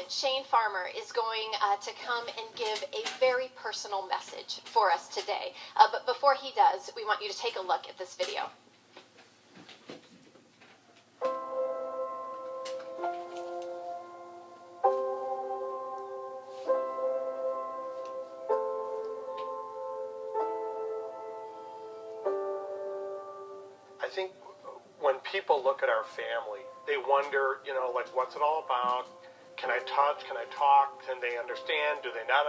Shane Farmer is going to come and give a very personal message for us today. But before he does, we want you to take a look at this video. I think when people look at our family, they wonder, like, what's it all about? Can I touch? Can I talk? Can they understand? Do they not?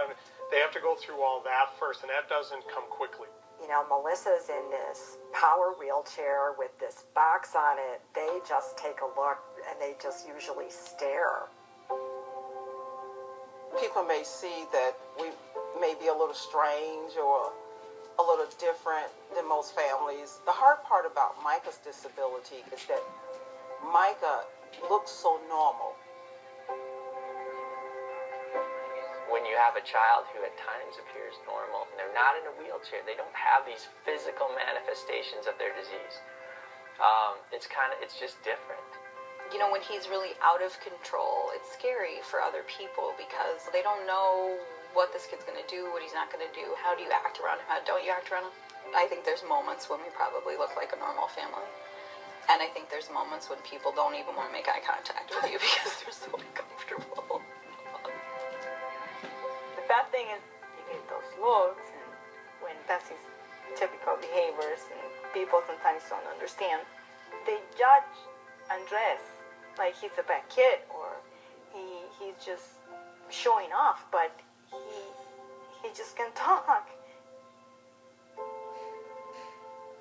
They have to go through all that first, and that doesn't come quickly. Melissa's in this power wheelchair with this box on it. They just take a look, and they just usually stare. People may see that we may be a little strange or a little different than most families. The hard part about Micah's disability is that Micah looks so normal. When you have a child who at times appears normal and they're not in a wheelchair, they don't have these physical manifestations of their disease. It's just different. When he's really out of control, it's scary for other people because they don't know what this kid's going to do, what he's not going to do. How do you act around him? How don't you act around him? I think there's moments when we probably look like a normal family. And I think there's moments when people don't even want to make eye contact with you because they're so uncomfortable. The bad thing is you get those looks, and when that's his typical behaviors, and people sometimes don't understand, they judge Andres like he's a bad kid or he's just showing off, but he just can talk.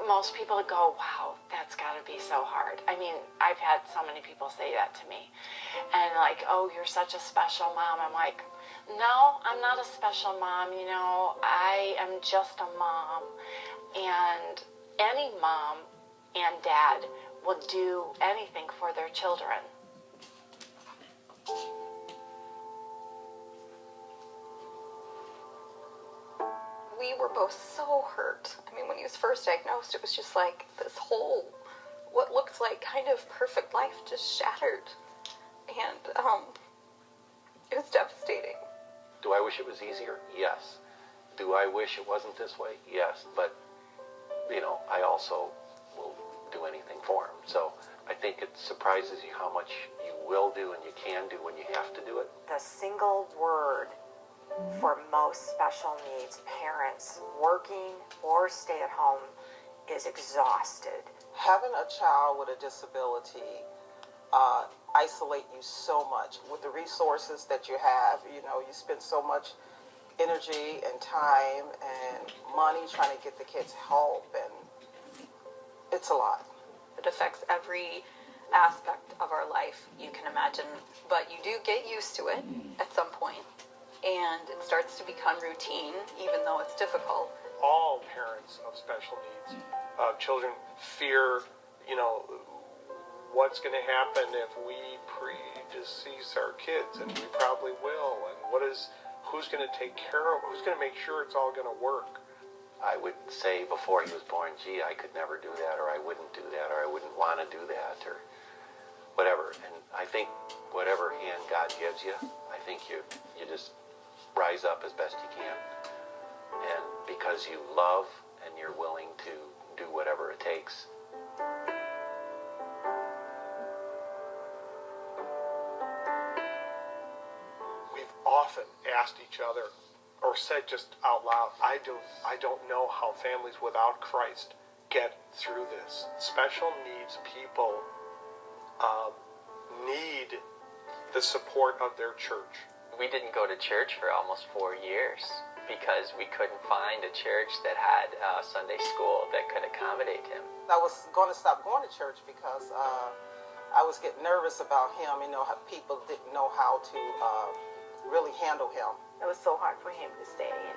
Most people go, wow, that's got to be so hard. I mean, I've had so many people say that to me. And like, oh, you're such a special mom. I'm like, no, I'm not a special mom. I am just a mom. And any mom and dad will do anything for their children. We were both so hurt. I mean, when he was first diagnosed, it was just like this whole, what looks like kind of perfect life just shattered. And it was devastating. Do I wish it was easier? Yes. Do I wish it wasn't this way? Yes. But, I also will do anything for him. So I think it surprises you how much you will do and you can do when you have to do it. The single word for most special needs parents, working or stay at home, is exhausted. Having a child with a disability isolate you so much. With the resources that you have, you spend so much energy and time and money trying to get the kids help, and it's a lot. It affects every aspect of our life you can imagine, but you do get used to it at some point. And it starts to become routine, even though it's difficult. All parents of special needs children fear, what's going to happen if we predecease our kids, and we probably will, and who's going to take care of, who's going to make sure it's all going to work. I would say before he was born, gee, I could never do that, or I wouldn't do that, or I wouldn't want to do that, or whatever. And I think whatever hand God gives you, I think you just rise up as best you can. And because you love and you're willing to do whatever it takes. We've often asked each other, or said just out loud, I don't know how families without Christ get through this. Special needs people need the support of their church. We didn't go to church for almost 4 years because we couldn't find a church that had Sunday school that could accommodate him. I was going to stop going to church because I was getting nervous about him. How people didn't know how to really handle him. It was so hard for him to stay in,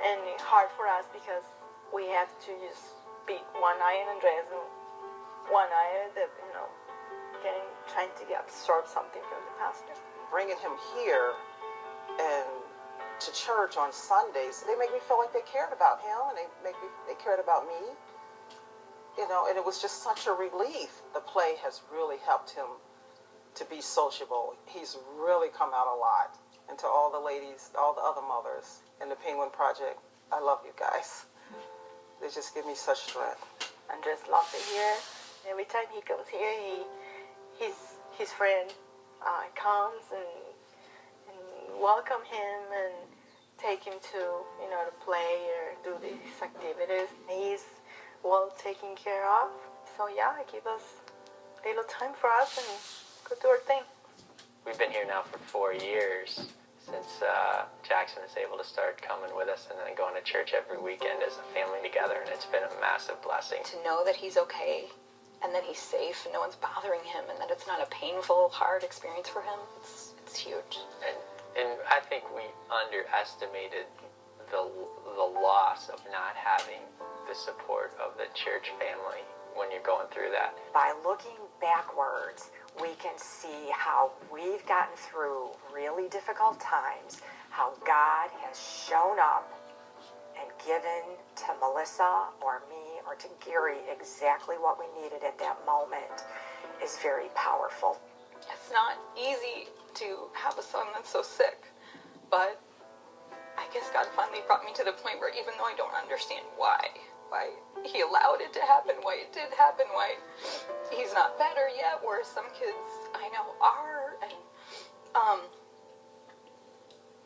and hard for us because we have to just be one eye on Andres and one eye at the, trying to absorb something from the pastor. Bringing him here and to church on Sundays, they make me feel like they cared about him, and they cared about me. And it was just such a relief. The play has really helped him to be sociable. He's really come out a lot. And to all the ladies, all the other mothers in the Penguin Project, I love you guys. They just give me such strength. Andres loves it here. Every time he comes here, his friend comes and welcome him and take him to, to play or do these activities. He's well taken care of. So yeah, give us a little time for us and go do our thing. We've been here now for 4 years since Jackson was able to start coming with us and then going to church every weekend as a family together, and it's been a massive blessing. To know that he's okay and that he's safe and no one's bothering him and that it's not a painful, hard experience for him, it's huge. And I think we underestimated the loss of not having the support of the church family when you're going through that. By looking backwards, we can see how we've gotten through really difficult times, how God has shown up and given to Melissa or me or to Gary exactly what we needed at that moment is very powerful. It's not easy to have a son that's so sick, but I guess God finally brought me to the point where even though I don't understand why he allowed it to happen, why it did happen, why he's not better yet, whereas some kids I know are, and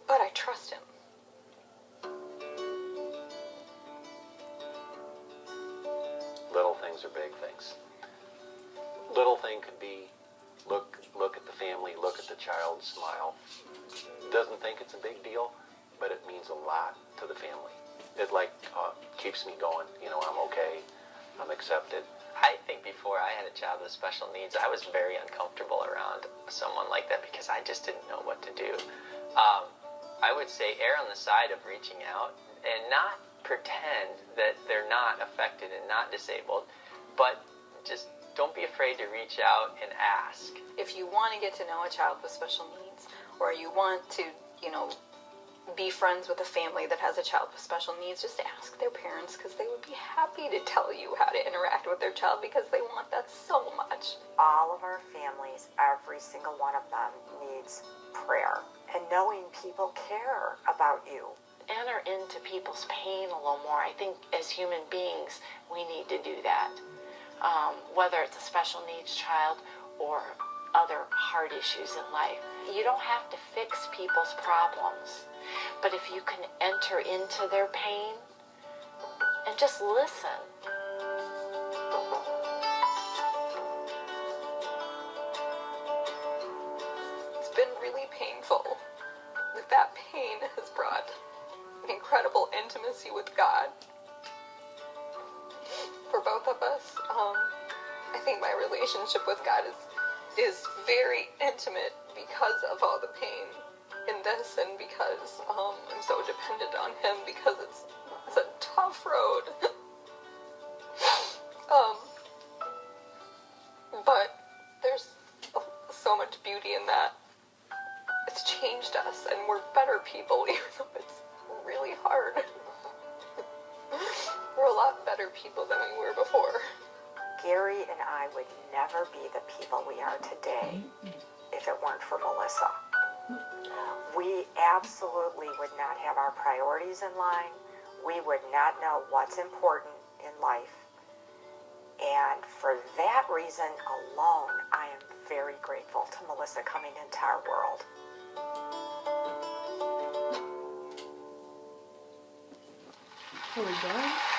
but I trust him. Little things are big things. Little thing could be look at the family, look at the child, smile. Doesn't think it's a big deal, but it means a lot to the family. It keeps me going. I'm okay. I'm accepted. I think before I had a child with special needs, I was very uncomfortable around someone like that because I just didn't know what to do. I would say err on the side of reaching out and not pretend that they're not affected and not disabled, but just don't be afraid to reach out and ask. If you want to get to know a child with special needs, or you want to, be friends with a family that has a child with special needs, just ask their parents, because they would be happy to tell you how to interact with their child because they want that so much. All of our families, every single one of them needs prayer and knowing people care about you. Enter into people's pain a little more. I think as human beings, we need to do that. Whether it's a special needs child or other hard issues in life. You don't have to fix people's problems, but if you can enter into their pain and just listen. It's been really painful. But that pain has brought an incredible intimacy with God for both of us. I think my relationship with God is very intimate because of all the pain in this, and because I'm so dependent on him, because it's a tough road. But there's so much beauty in that. It's changed us, and we're better people, even though it's really hard. We're a lot better people than we were before. Gary and I would never be the people we are today if it weren't for Melissa. We absolutely would not have our priorities in line. We would not know what's important in life. And for that reason alone, I am very grateful to Melissa coming into our world. Here we go.